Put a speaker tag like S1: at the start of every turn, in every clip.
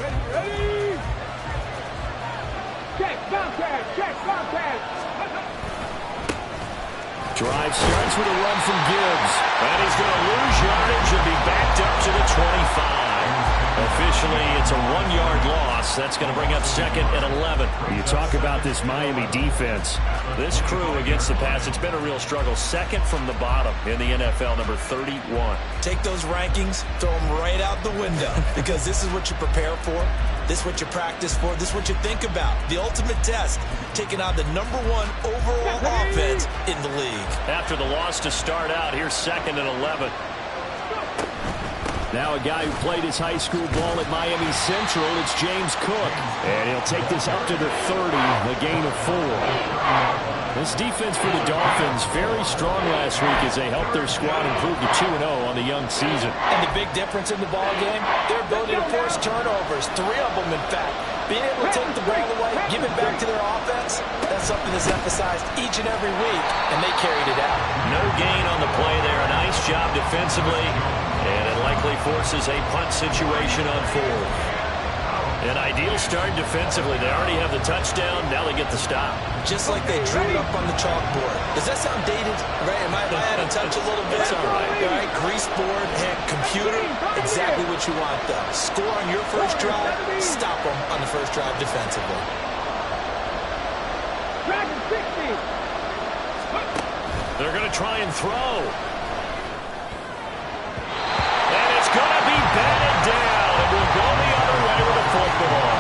S1: Ready. Check, contact.
S2: Drive starts with a run from Gibbs. And he's going to lose yardage and be backed up to the 25. Officially, it's a 1-yard loss. That's going to bring up second and 11. You talk about this Miami defense. This crew against the pass, it's been a real struggle. Second from the bottom in the NFL, number 31.
S3: Take those rankings, throw them right out the window, because this is what you prepare for. This is what you practice for. This is what you think about. The ultimate test, taking on the number 1 overall offense in the league.
S2: After the loss to start out, here's second and 11. Now a guy who played his high school ball at Miami Central, it's James Cook. And he'll take this up to the 30, a gain of 4. This defense for the Dolphins, very strong last week as they helped their squad improve to 2-0 on the young season.
S3: And the big difference in the ball game, their ability to force turnovers, 3 of them in fact. Being able to take the ball away, give it back to their offense, that's something that's emphasized each and every week, and they carried it out.
S2: No gain on the play there. A nice job defensively, and it likely forces a punt situation on 4th. An ideal start defensively. They already have the touchdown. Now they get the stop.
S3: Just like they drew it up on the chalkboard. Does that sound dated? Right? Am I out of touch a little bit?
S2: It's all right.
S3: All right, grease board, computer, exactly what you want, though. Score on your first drive, stop them on the first drive defensively.
S2: They're going to try and throw. And it's going to be batted down. It will go the other way with a football.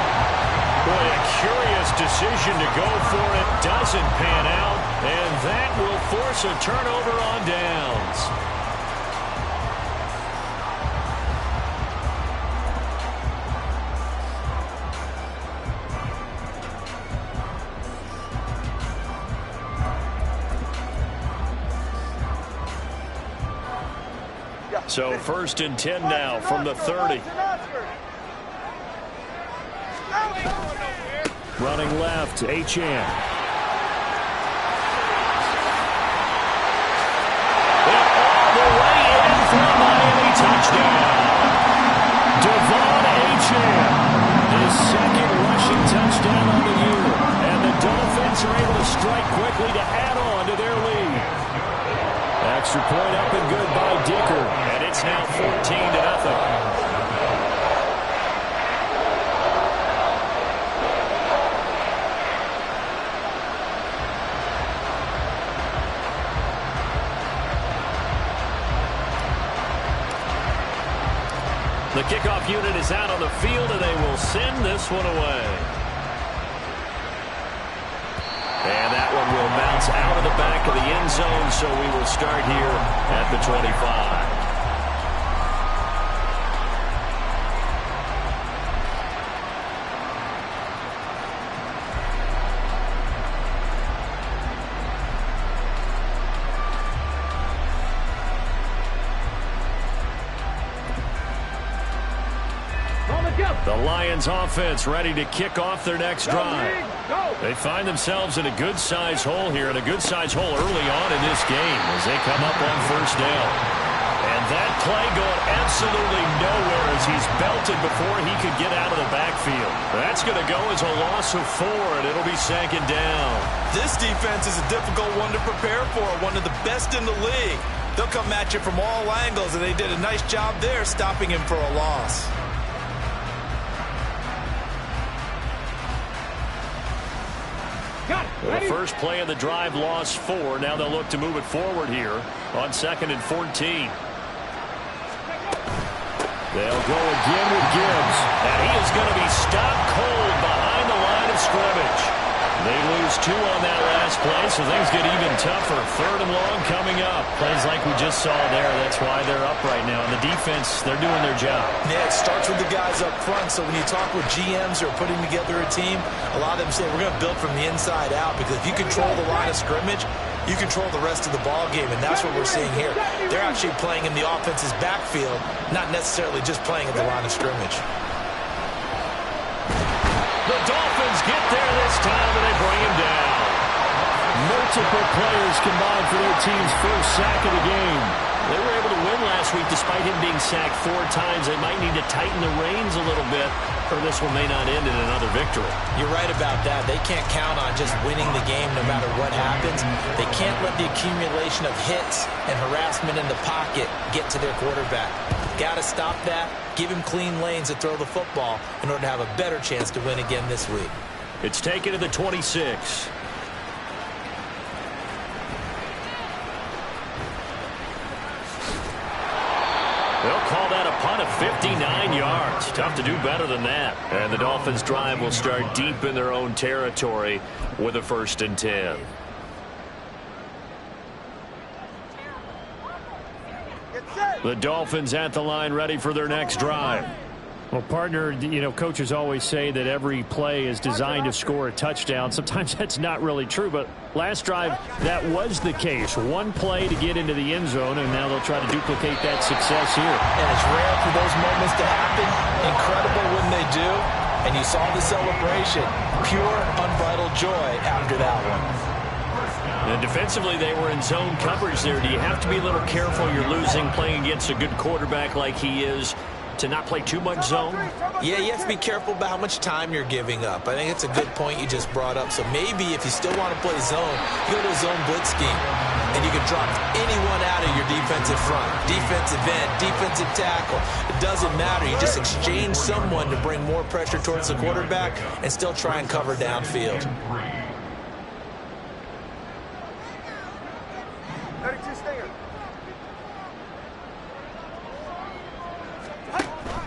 S2: Boy, a curious decision to go for it. Doesn't pan out. And that will force a turnover on downs. So 1st and 10 now from the 30. Running left, Achane. All the way in for a Miami touchdown. Devon Achane, his 2nd rushing touchdown on the year. And the Dolphins are able to strike quickly to add on to their lead. Extra point up and good by Dicker. And it's now 14-0. The kickoff unit is out on the field, and they will send this one away. And that one will bounce out of the back of the end zone, so we will start here at the 25. The Lions offense ready to kick off their next drive. They find themselves in a good-sized hole here, and a good-sized hole early on in this game as they come up on 1st down. And that play going absolutely nowhere as he's belted before he could get out of the backfield. That's going to go as a loss of 4, and it'll be 2nd down.
S3: This defense is a difficult one to prepare for, one of the best in the league. They'll come at you from all angles, and they did a nice job there stopping him for a loss.
S2: The first play of the drive lost 4. Now they'll look to move it forward here on 2nd and 14. They'll go again with Gibbs. And he is going to be stopped cold behind the line of scrimmage. They lose 2 on that last play, so things get even tougher. 3rd and long coming up. Plays like we just saw there. That's why they're up right now. And the defense, they're doing their job.
S3: Yeah, it starts with the guys up front. So when you talk with GMs who are putting together a team, a lot of them say we're going to build from the inside out, because if you control the line of scrimmage, you control the rest of the ball game, and that's what we're seeing here. They're actually playing in the offense's backfield, not necessarily just playing at the line of scrimmage.
S2: The Dolphins get there this time, and they bring him down. Multiple players combined for their team's first sack of the game. They were able to win last week despite him being sacked 4 times. They might need to tighten the reins a little bit or this one may not end in another victory.
S3: You're right about that. They can't count on just winning the game no matter what happens. They can't let the accumulation of hits and harassment in the pocket get to their quarterback. Got to stop that, give him clean lanes to throw the football in order to have a better chance to win again this week.
S2: It's taken to the 26. They'll call that a punt of 59 yards. Tough to do better than that. And the Dolphins' drive will start deep in their own territory with a 1st and 10. The Dolphins at the line ready for their next drive.
S4: Well, partner, you know, coaches always say that every play is designed to score a touchdown. Sometimes that's not really true, but last drive, that was the case. One play to get into the end zone, and now they'll try to duplicate that success here.
S3: And it's rare for those moments to happen. Incredible when they do. And you saw the celebration. Pure, unbridled joy after that one.
S2: And defensively, they were in zone coverage there. Do you have to be a little careful? You're losing playing against a good quarterback like he is, to not play too much zone?
S3: Yeah, you have to be careful about how much time you're giving up. I think it's a good point you just brought up. So maybe if you still want to play zone, you go to a zone blitz scheme, and you can drop anyone out of your defensive front, defensive end, defensive tackle. It doesn't matter. You just exchange someone to bring more pressure towards the quarterback and still try and cover downfield.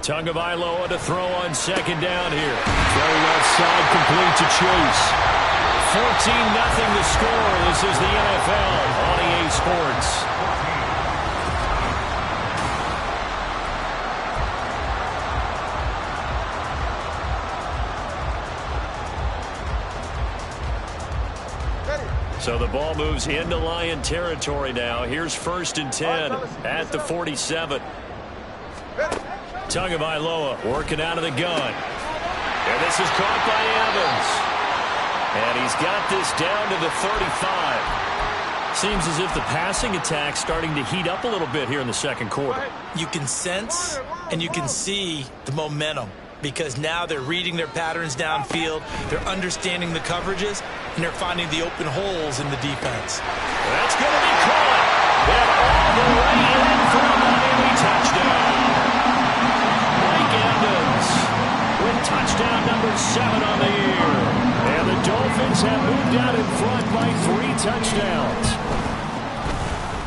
S2: Tagovailoa to throw on 2nd down here. Throw left side, complete to Chase. 14-0 the score. This is the NFL on EA Sports. So the ball moves into Lion territory now. Here's 1st and 10 at the 47. Tagovailoa working out of the gun. And this is caught by Evans. And he's got this down to the 35. Seems as if the passing attack's starting to heat up a little bit here in the 2nd quarter.
S3: You can sense and you can see the momentum, because now they're reading their patterns downfield, they're understanding the coverages, and they're finding the open holes in the defense.
S2: That's going to be caught. And all the way in for a Miami touchdown. With touchdown number 7 on the year. And the Dolphins have moved out in front by 3 touchdowns.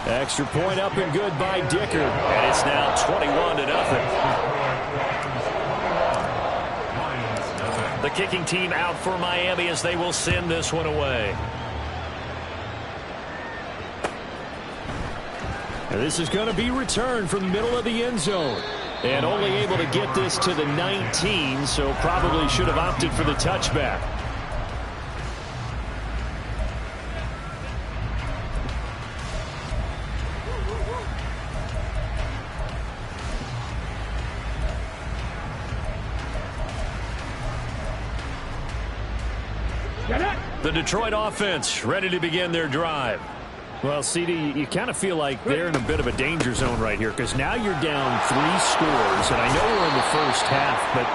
S2: Extra point up and good by Dicker. And it's now 21-0. The kicking team out for Miami as they will send this one away. And this is going to be returned from the middle of the end zone. And only able to get this to the 19, so probably should have opted for the touchback. The Detroit offense ready to begin their drive.
S4: Well, CD, you kind of feel like they're in a bit of a danger zone right here, because now you're down 3 scores, and I know we're in the first half, but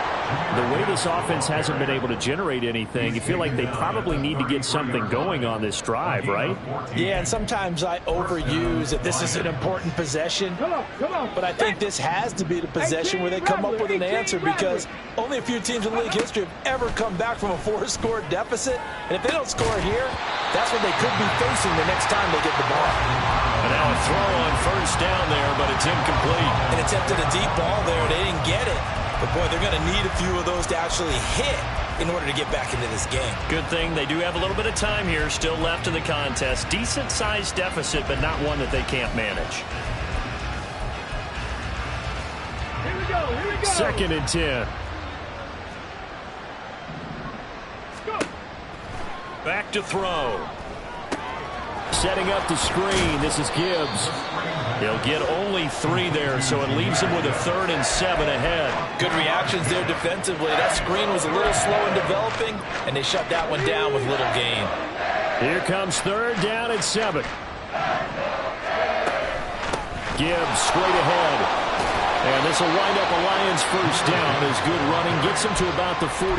S4: the way this offense hasn't been able to generate anything, you feel like they probably need to get something going on this drive, right?
S3: Yeah, and sometimes I overuse that this is an important possession, but I think this has to be the possession where they come up with an answer, because only a few teams in league history have ever come back from a 4-score deficit, and if they don't score here, that's what they could be facing the next time they get the ball.
S2: And now a throw on 1st down there, but it's incomplete.
S3: And attempted a deep ball there. They didn't get it. But, boy, they're going to need a few of those to actually hit in order to get back into this game.
S2: Good thing they do have a little bit of time here still left in the contest. Decent-sized deficit, but not one that they can't manage.
S1: Here we go.
S4: 2nd and 10.
S2: Back to throw. Setting up the screen. This is Gibbs. He'll get only 3 there, so it leaves him with a 3rd and 7 ahead.
S3: Good reactions there defensively. That screen was a little slow in developing, and they shut that one down with little gain.
S4: Here comes 3rd down and 7. Gibbs straight ahead. And this will wind up a Lions first down as good running gets them to about the 44.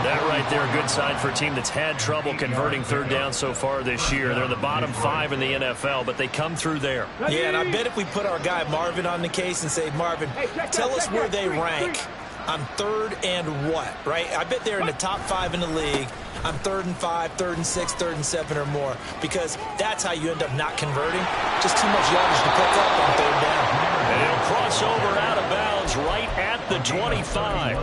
S2: That right there, a good sign for a team that's had trouble converting third down so far this year. They're in the bottom 5 in the NFL, but they come through there.
S3: Yeah, and I bet if we put our guy Marvin on the case and say, Marvin, tell us where they rank on third and what, right? I bet they're in the top 5 in the league on 3rd and 5, 3rd and 6, 3rd and 7 or more, because that's how you end up not converting. Just too much yardage to pick up on third down.
S2: And he'll cross over out of bounds right at the 25.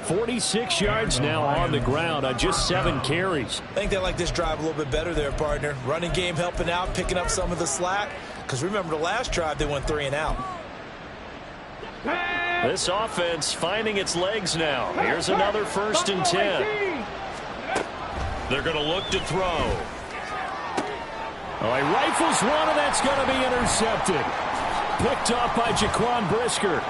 S4: 46 yards now on the ground on just 7 carries.
S3: I think they like this drive a little bit better there, partner. Running game helping out, picking up some of the slack, because remember the last drive they went 3 and out.
S2: This offense finding its legs now. Here's another 1st and 10. They're going to look to throw.
S4: Oh, he rifles one, and that's going to be intercepted. Picked off by Jaquan Brisker.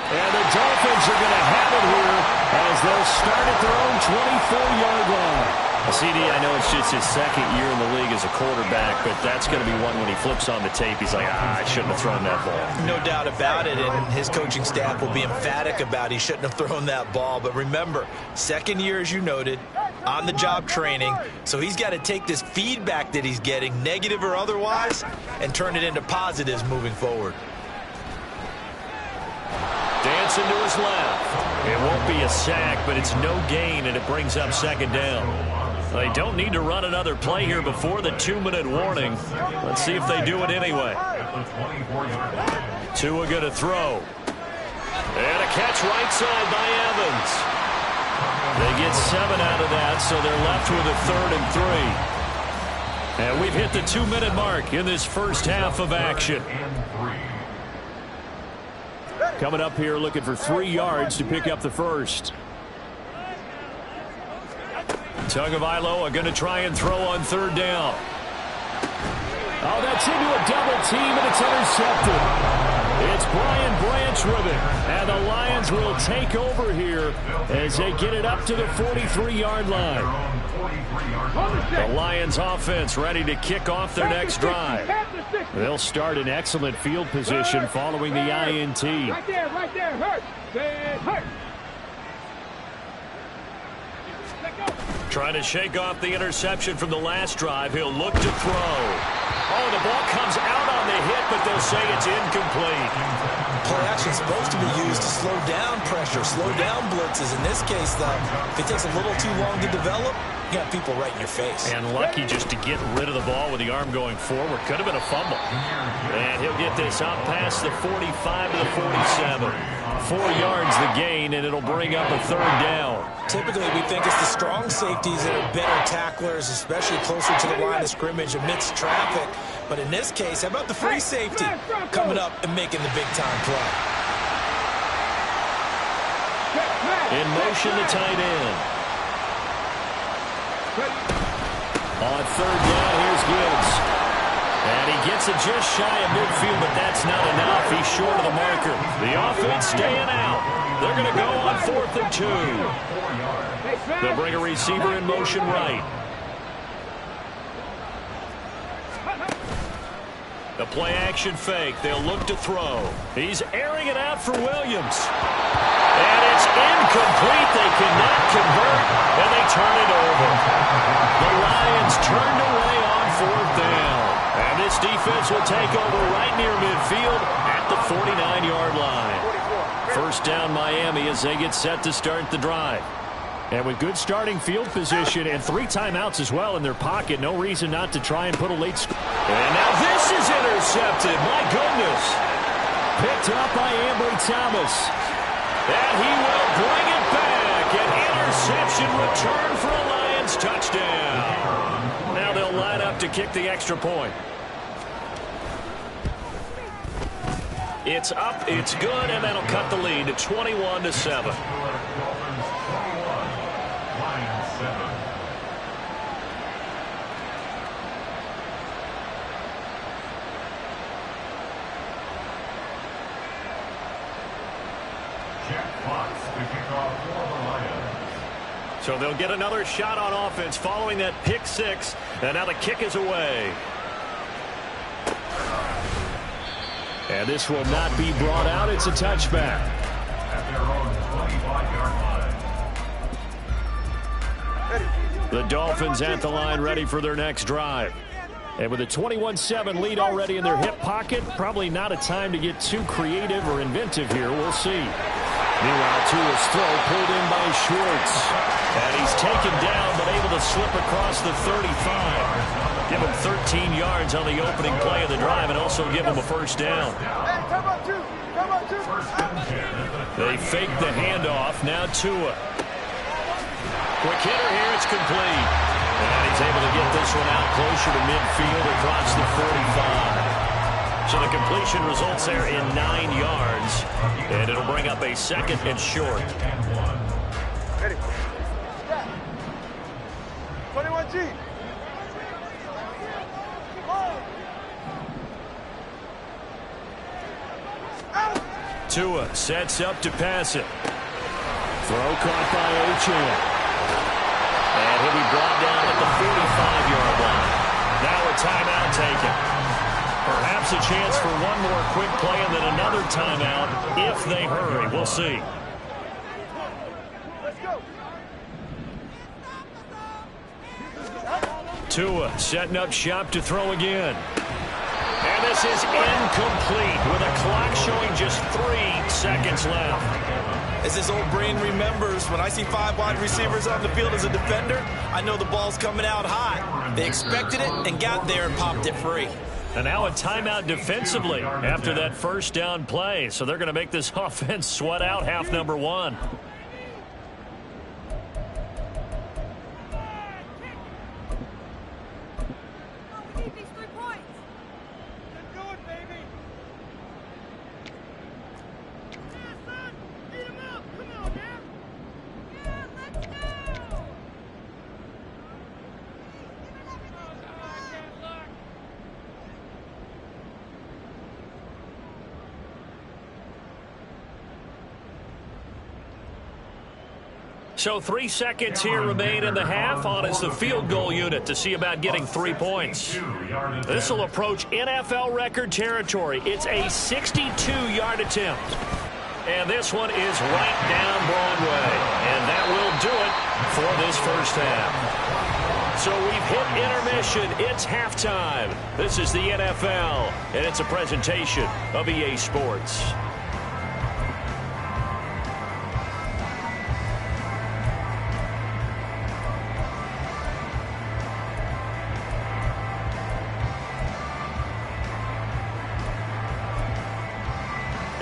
S4: And the Dolphins are going to have it here as they'll start at their own 24-yard line.
S2: CD, I know it's just his 2nd year in the league as a quarterback, but that's going to be one when he flips on the tape. He's like, I shouldn't have thrown that ball.
S3: No doubt about it, and his coaching staff will be emphatic about he shouldn't have thrown that ball. But remember, 2nd year, as you noted, on-the-job training, so he's got to take this feedback that he's getting, negative or otherwise, and turn it into positives moving forward.
S2: Dancing to his left. It won't be a sack, but it's no gain, and it brings up 2nd down. They don't need to run another play here before the 2-minute warning. Let's see if they do it anyway. Tua going to throw. And a catch right side by Evans. They get 7 out of that, so they're left with a 3rd and 3. And we've hit the 2-minute mark in this first half of action.
S4: Coming up here looking for 3 yards to pick up the first.
S2: Tagovailoa going to try and throw on 3rd down.
S4: Oh, that's into a double team, and it's intercepted. It's Brian Branch with it. And the Lions will take over here as they get it up to the 43-yard line.
S2: The Lions offense ready to kick off their next drive.
S4: They'll start in excellent field position following the INT.
S1: Right there, hurt. Hurt.
S2: Trying to shake off the interception from the last drive. He'll look to throw. Oh, the ball comes out on the hit, but they'll say it's incomplete.
S3: Play action is supposed to be used to slow down pressure, slow down blitzes. In this case, though, if it takes a little too long to develop, you got people right in your face.
S2: And lucky just to get rid of the ball with the arm going forward. Could have been a fumble. And he'll get this out past the 45 to the 47. 4 yards the gain, and it'll bring up a 3rd down.
S3: Typically, we think it's the strong safeties that are better tacklers, especially closer to the line of scrimmage amidst traffic. But in this case, how about the free safety coming up and making the big-time play?
S2: In motion, the tight end.
S4: On 3rd down, here's Gibbs.
S2: And he gets it just shy of midfield, but that's not enough. He's short of the marker. The offense staying out. They're going to go on 4th and 2. They'll bring a receiver in motion right. The play action fake. They'll look to throw. He's airing it out for Williams. And it's incomplete. They cannot convert, and they turn it over. The Lions turned away on 4th down. And this defense will take over right near midfield at the 49-yard line. First down Miami as they get set to start the drive.
S4: And with good starting field position and 3 timeouts as well in their pocket, no reason not to try and put a late score.
S2: And now this is intercepted. My goodness.
S4: Picked up by Ambry Thomas.
S2: And he will bring it back. An interception return for a Lions touchdown. Now they'll line up to kick the extra point. It's up, it's good, and that'll cut the lead to 21-7. So they'll get another shot on offense following that pick 6, and now the kick is away.
S4: And this will not be brought out. It's a touchback. The Dolphins at the line ready for their next drive. And with a 21-7 lead already in their hip pocket, probably not a time to get too creative or inventive here. We'll see. Meanwhile, Tua's throw pulled in by Schwartz. And he's taken down but able to slip across the 35. Give him 13 yards on the opening play of the drive and also give him a first down. They fake the handoff. Now Tua. Quick hitter here. It's complete. And he's able to get this one out closer to midfield across the 45. So the completion results there in 9 yards. And it'll bring up a second and short.
S1: Ready. 21G.
S2: Tua sets up to pass it. Throw caught by Achane. And he'll be brought down at the 45-yard line. Now a timeout taken. Perhaps a chance for one more quick play and then another timeout if they hurry. We'll see. Tua setting up shop to throw again. And this is incomplete with a clock showing just 3 seconds left.
S3: As his old brain remembers, when I see 5 wide receivers on the field as a defender, I know the ball's coming out high. They expected it and got there and popped it free.
S2: And now a timeout defensively after that first down play. So they're going to make this offense sweat out half number 1. So 3 seconds here remain in the half. On is the field goal unit to see about getting 3 points. This will approach NFL record territory. It's a 62-yard attempt. And this one is right down Broadway. And that will do it for this first half. So we've hit intermission. It's halftime. This is the NFL, and it's a presentation of EA Sports.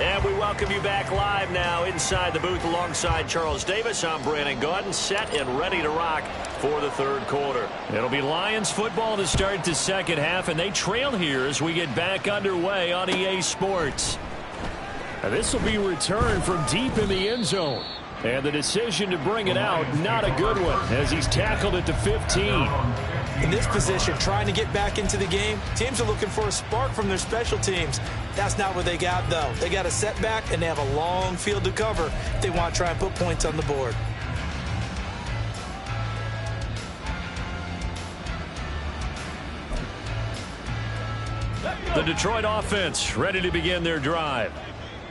S2: And we welcome you back live now inside the booth alongside Charles Davis. I'm Brandon Gaudin, set and ready to rock for the third quarter. It'll be Lions football to start the second half, and they trail here as we get back underway on EA Sports. And this will be returned from deep in the end zone. And the decision to bring it out, not a good one, as he's tackled at the 15.
S3: In this position, trying to get back into the game, teams are looking for a spark from their special teams. That's not what they got, though. They got a setback, and they have a long field to cover if they want to try and put points on the board.
S2: The Detroit offense ready to begin their drive.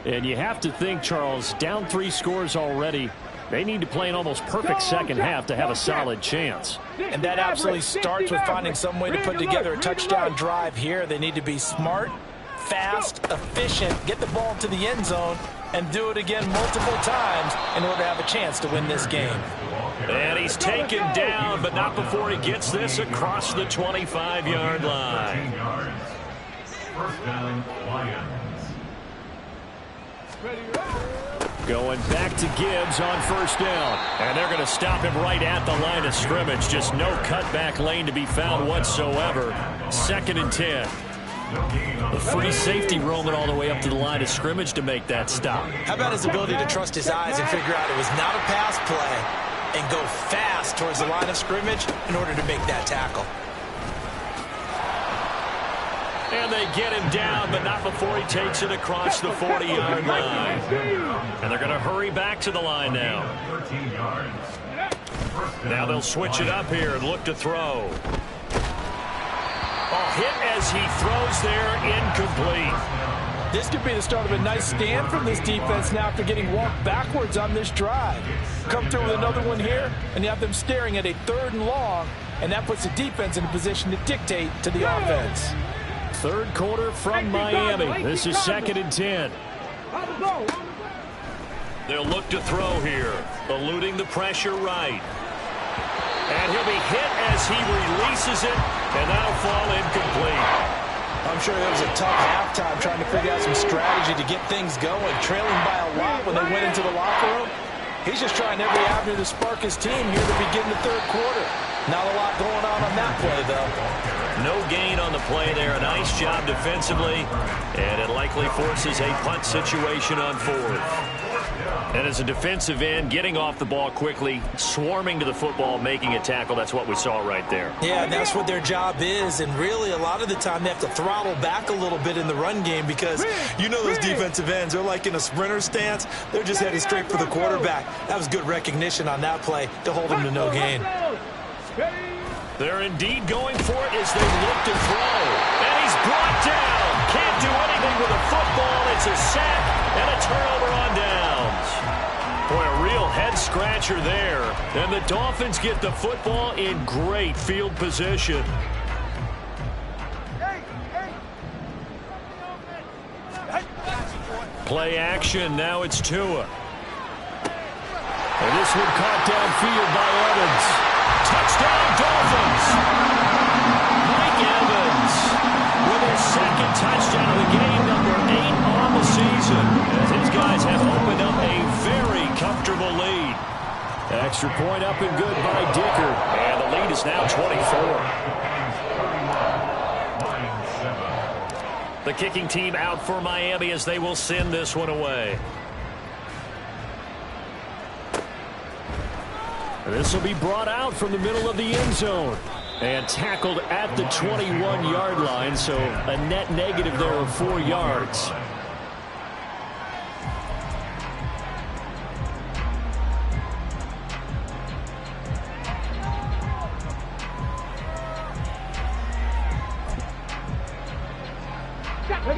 S4: And you have to think, Charles, down 3 scores already. They need to play an almost perfect second half to have a solid chance.
S3: And that absolutely starts with finding some way to put together a touchdown drive here. They need to be smart, fast, efficient, get the ball to the end zone, and do it again multiple times in order to have a chance to win this game.
S2: And he's taken down, but not before he gets this across the 25-yard line.
S5: First down, Lions.
S2: Going back to Gibbs on first down. And they're going to stop him right at the line of scrimmage. Just no cutback lane to be found whatsoever. 2nd and 10. The free safety roaming all the way up to the line of scrimmage to make that stop.
S3: How about his ability to trust his eyes and figure out it was not a pass play and go fast towards the line of scrimmage in order to make that tackle.
S2: And they get him down, but not before he takes it across the 40-yard line. And they're going to hurry back to the line now. Now they'll switch it up here and look to throw. Hit as he throws there, incomplete.
S6: This could be the start of a nice stand from this defense now after getting walked backwards on this drive. Come through with another one here, and you have them staring at a 3rd and long, and that puts the defense in a position to dictate to the offense.
S4: 3rd quarter from Miami. This is 2nd and 10.
S2: They'll look to throw here, eluding the pressure right. And he'll be hit as he releases it, and that'll fall incomplete.
S3: I'm sure it was a tough halftime trying to figure out some strategy to get things going, trailing by a lot when they went into the locker room. He's just trying every avenue to spark his team here to begin the 3rd quarter. Not a lot going on that play, though.
S2: No gain on the play there. A nice job defensively, and it likely forces a punt situation on 4th. And as a defensive end, getting off the ball quickly, swarming to the football, making a tackle, that's what we saw right there.
S3: Yeah, and that's what their job is. And really, a lot of the time, they have to throttle back a little bit in the run game because you know those defensive ends, they're like in a sprinter stance. They're just heading straight for the quarterback. That was good recognition on that play to hold him to no gain.
S2: They're indeed going for it as they look to throw. And he's brought down. Can't do anything with a football. It's a sack and a turnover on downs. Boy, a real head-scratcher there. And the Dolphins get the football in great field position. Play action. Now it's Tua.
S4: And this one caught downfield by Evans.
S2: Touchdown, Dolphins! Mike Evans with his 2nd touchdown of the game, number 8 on the season. As his guys have opened up a very comfortable lead.
S4: Extra point up and good by Dicker.
S2: And the lead is now 24. The kicking team out for Miami as they will send this one away.
S4: This will be brought out from the middle of the end zone and tackled at the 21-yard line, so a net negative there of 4 yards.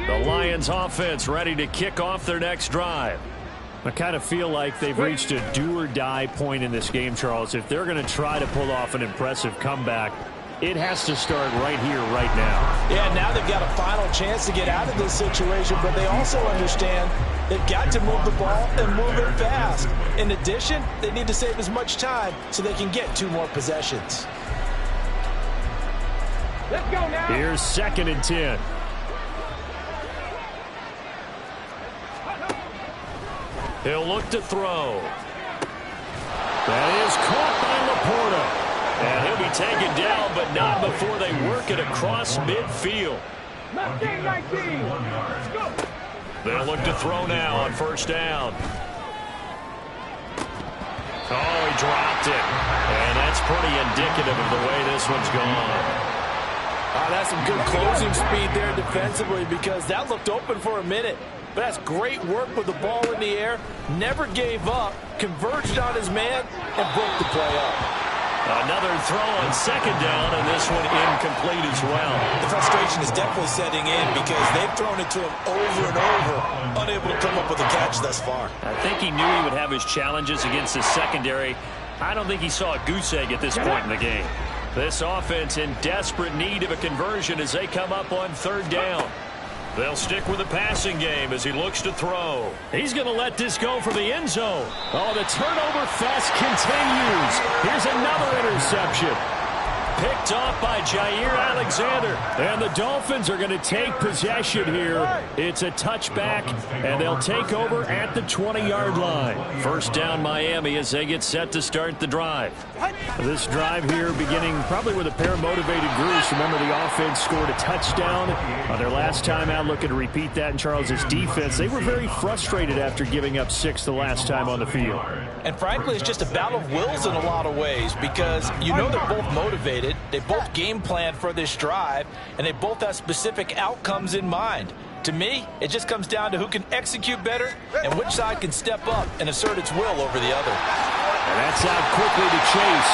S2: The Lions offense ready to kick off their next drive.
S4: I kind of feel like they've reached a do-or-die point in this game, Charles. If they're going to try to pull off an impressive comeback, it has to start right here, right now.
S6: Yeah, now they've got a final chance to get out of this situation, but they also understand they've got to move the ball and move it fast. In addition, they need to save as much time so they can get 2 more possessions.
S1: Let's go now.
S4: Here's 2nd and 10.
S2: He'll look to throw.
S4: That is caught by Laporta.
S2: And he'll be taken down, but not before they work it across midfield. They'll look to throw now on 1st down. Oh, he dropped it. And that's pretty indicative of the way this one's gone.
S6: That's some good closing speed there defensively because that looked open for a minute. But that's great work with the ball in the air. Never gave up, converged on his man, and broke the play up.
S2: Another throw on 2nd down, and this one incomplete as well.
S3: The frustration is definitely setting in because they've thrown it to him over and over, unable to come up with a catch thus far.
S2: I think he knew he would have his challenges against the secondary. I don't think he saw a goose egg at this point in the game. This offense in desperate need of a conversion as they come up on 3rd down. They'll stick with the passing game as he looks to throw.
S4: He's going to let this go for the end zone. Oh, the turnover fest continues. Here's another interception.
S2: Picked off by Jair Alexander.
S4: And the Dolphins are going to take possession here. It's a touchback, and they'll take over at the 20-yard line.
S2: 1st down Miami as they get set to start the drive.
S4: This drive here beginning probably with a pair of motivated groups. Remember, the offense scored a touchdown on their last time out. Looking to repeat that in Charles's defense. They were very frustrated after giving up 6 the last time on the field.
S6: And frankly, it's just a battle of wills in a lot of ways because you know they're both motivated. They both game planned for this drive, and they both have specific outcomes in mind. To me, it just comes down to who can execute better and which side can step up and assert its will over the other.
S4: And that's out quickly to Chase.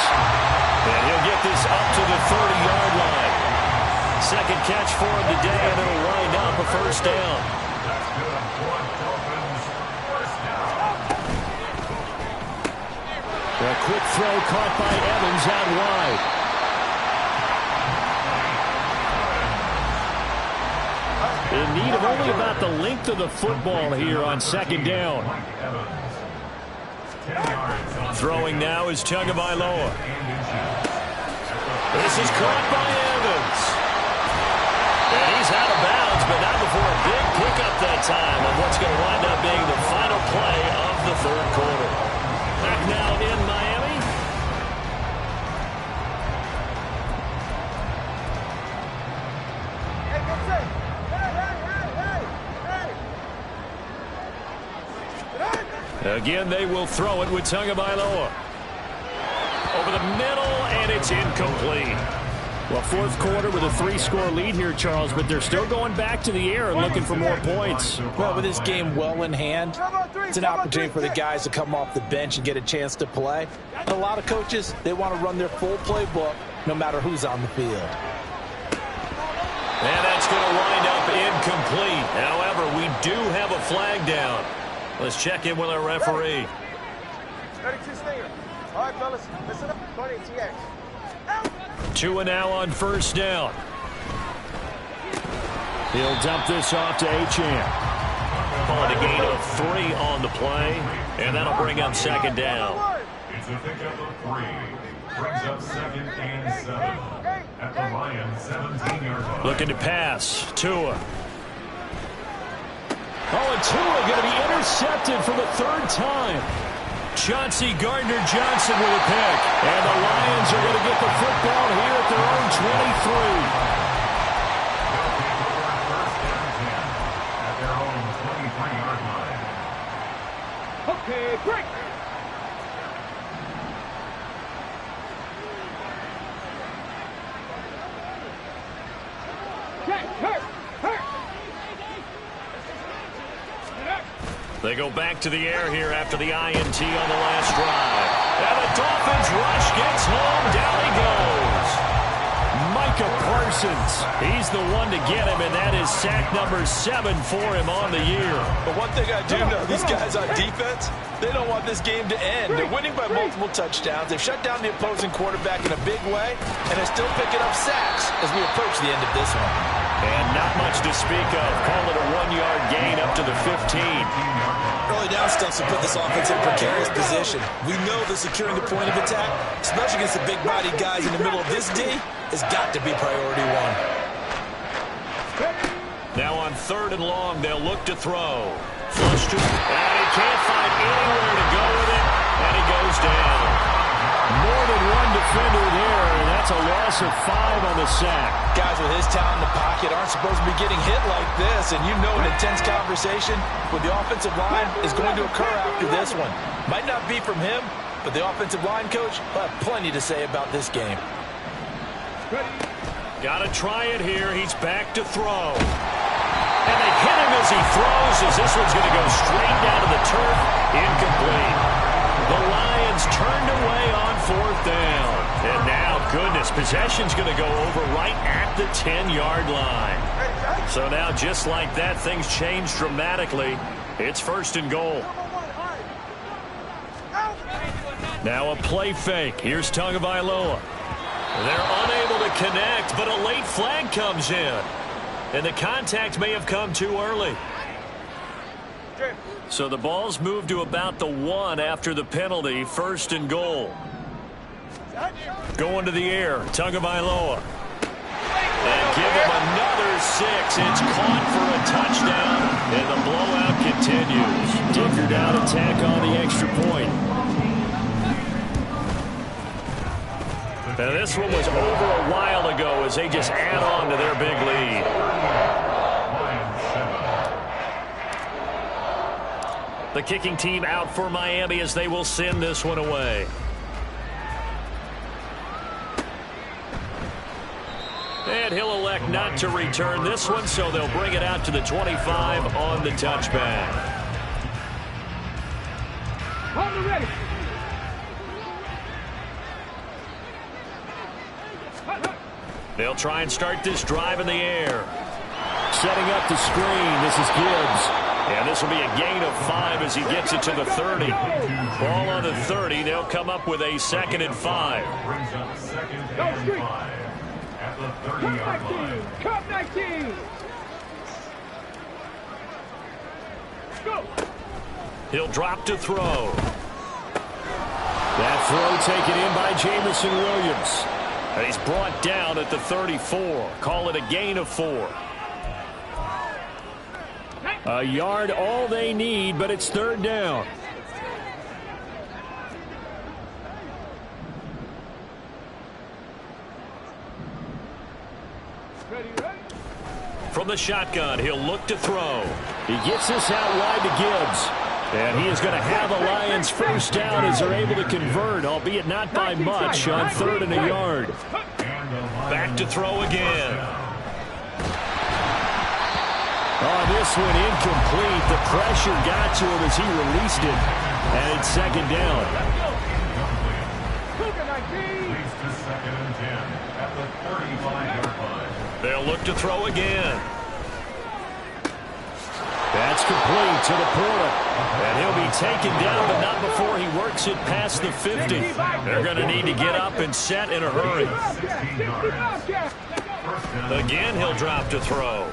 S2: And he'll get this up to the 30-yard line. 2nd catch for him today, and it'll wind up a 1st down.
S4: A quick throw caught by Evans out wide. In need of only about the length of the football here on second down.
S2: Throwing now is Tagovailoa. This is caught by Evans. And he's out of bounds, but not before a big pickup that time on what's going to wind up being the final play of the third quarter. Back now in Miami. Again, they will throw it with Tagovailoa. Over the middle, and it's incomplete.
S4: Well, fourth quarter with a 3-score lead here, Charles, but they're still going back to the air and looking for more points.
S6: Well, with this game well in hand, it's an opportunity for the guys to come off the bench and get a chance to play. And a lot of coaches, they want to run their full playbook no matter who's on the field.
S2: And that's going to wind up incomplete. However, we do have a flag down. Let's check in with our referee.
S1: 32 stinger. All right, fellas, listen up. 20 TX.
S2: 2 and now on first down.
S4: He'll dump this off to Achane.
S2: Calling a gain of 3 on the play, and that'll bring up second down.
S5: It's a pickup of 3. Brings up 2nd and 7 at the Lions 17-yard line.
S2: Looking to pass. Tua.
S4: Oh, and Tua going to be intercepted for the 3rd time.
S2: Chauncey Gardner-Johnson with a pick.
S4: And the Lions are going to get the football here at their own 23.
S5: At their own 23-yard line.
S1: Okay, break.
S2: They go back to the air here after the INT on the last drive. And the Dolphins rush gets home. Down he goes. Micah Parsons. He's the one to get him, and that is sack number 7 for him on the year.
S6: But one thing I do know, these guys on defense, they don't want this game to end. They're winning by multiple touchdowns. They've shut down the opposing quarterback in a big way, and they're still picking up sacks as we approach the end of this one.
S2: And not much to speak of. Call it a 1-yard gain up to the 15.
S3: Early down stuff to put this offense in a precarious position. We know that securing the point of attack, especially against the big-bodied guys in the middle of this D, has got to be priority 1.
S2: Now on 3rd and long, they'll look to throw. Flush to, and he can't find anywhere to go with it, and he goes down.
S4: More than one defender there, and that's a loss of 5 on the sack.
S6: Guys with his talent in the pocket aren't supposed to be getting hit like this, and you know an intense conversation with the offensive line is going to occur after this one. Might not be from him, but the offensive line coach will have plenty to say about this game.
S2: Got to try it here. He's back to throw. And they hit him as he throws, as this one's going to go straight down to the turf. Incomplete. The Lions turned away on 4th down. And now, goodness, possession's going to go over right at the 10-yard line. So now, just like that, things change dramatically. It's 1st and goal. Now a play fake. Here's Tagovailoa. They're unable to connect, but a late flag comes in. And the contact may have come too early. So the ball's moved to about the 1 after the penalty. 1st and goal. Going to the air. Tagovailoa. And give him another 6. It's caught for a touchdown. And the blowout continues. Dicker down attack on the extra point. Now this one was over a while ago as they just add on to their big lead. The kicking team out for Miami as they will send this one away. And he'll elect not to return this one, so they'll bring it out to the 25 on the touchback.
S1: Ready.
S2: They'll try and start this drive in the air.
S4: Setting up the screen. This is Gibbs.
S2: And this will be a gain of 5 as he gets it to the 30. Ball on the 30. They'll come up with a 2nd and 5.
S5: Brings up 2nd and 5 at the 30-yard line.
S1: Cut 19. Go.
S2: He'll drop to throw. That throw taken in by Jamison Williams. And he's brought down at the 34. Call it a gain of 4. A yard all they need, but it's 3rd down. From the shotgun, he'll look to throw. He gets this out wide to Gibbs. And he is going to have a Lions first down as they're able to convert, albeit not by much, on 3rd and a yard. Back to throw again. Oh, this one incomplete. The pressure got to him as he released it. And it's 2nd down.
S5: Leads to 2nd and 10 at the 35-yard line.
S2: They'll look to throw again. That's complete to the Porter. And he'll be taken down, but not before he works it past the 50. They're going to need to get up and set in a hurry.
S5: 16 yards.
S2: Again, he'll drop to throw.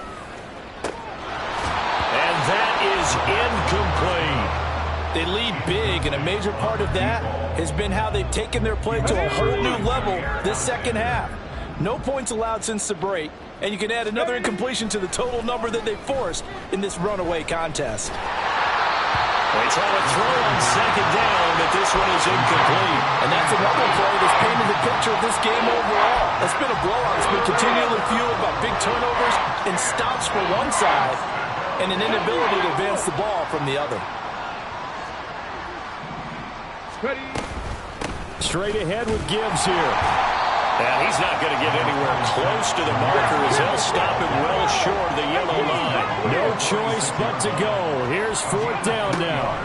S2: And that is incomplete.
S6: They lead big, and a major part of that has been how they've taken their play to a whole new level this second half. No points allowed since the break, and you can add another incompletion to the total number that they forced in this runaway contest.
S2: They try to throw on 2nd down, but this one is incomplete.
S6: And that's another play that's painted the picture of this game overall. It's been a blowout. It's been continually fueled by big turnovers and stops for one side and an inability to advance the ball from the other.
S2: Straight ahead with Gibbs here. And he's not going to get anywhere close to the marker as they'll stop him well short of the yellow line. No choice but to go. Here's 4th down now.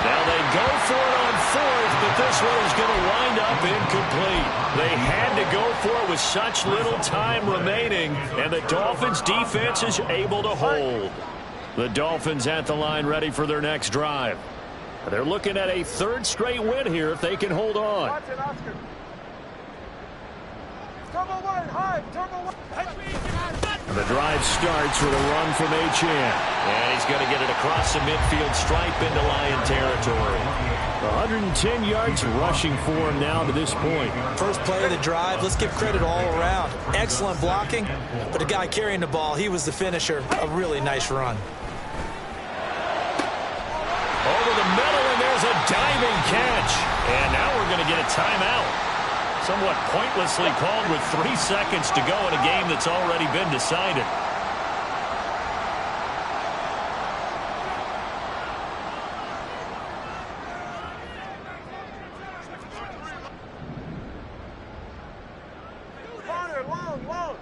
S2: Now they go for it on 4th, but this one is going to wind up incomplete. They had to go for it with such little time remaining, and the Dolphins' defense is able to hold. The Dolphins at the line ready for their next drive. They're looking at a 3rd straight win here if they can hold on.
S1: Watch it, Oscar. Turbo 1, high, turbo 1.
S2: The drive starts with a run from Achane. And he's going to get it across the midfield stripe into Lion territory. 110 yards rushing for him now to this point.
S3: First play of the drive, let's give credit all around. Excellent blocking, but the guy carrying the ball, he was the finisher. A really nice run.
S2: Over the middle, and there's a diving catch. And now we're going to get a timeout. Somewhat pointlessly called with 3 seconds to go in a game that's already been decided.
S1: Corner, long.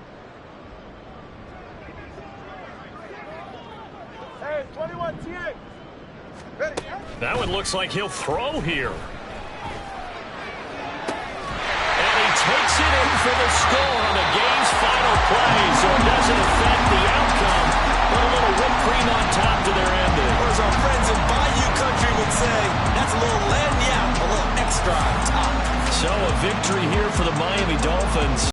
S1: Hey, 21, TA. Ready.
S2: That one looks like he'll throw here. Takes it in for the score on the game's final play, so it doesn't affect the outcome, but a little whipped cream on top to their ending.
S3: Or as our friends in Bayou Country would say, that's a little lagniappe, a little extra on top.
S2: So a victory here for the Miami Dolphins.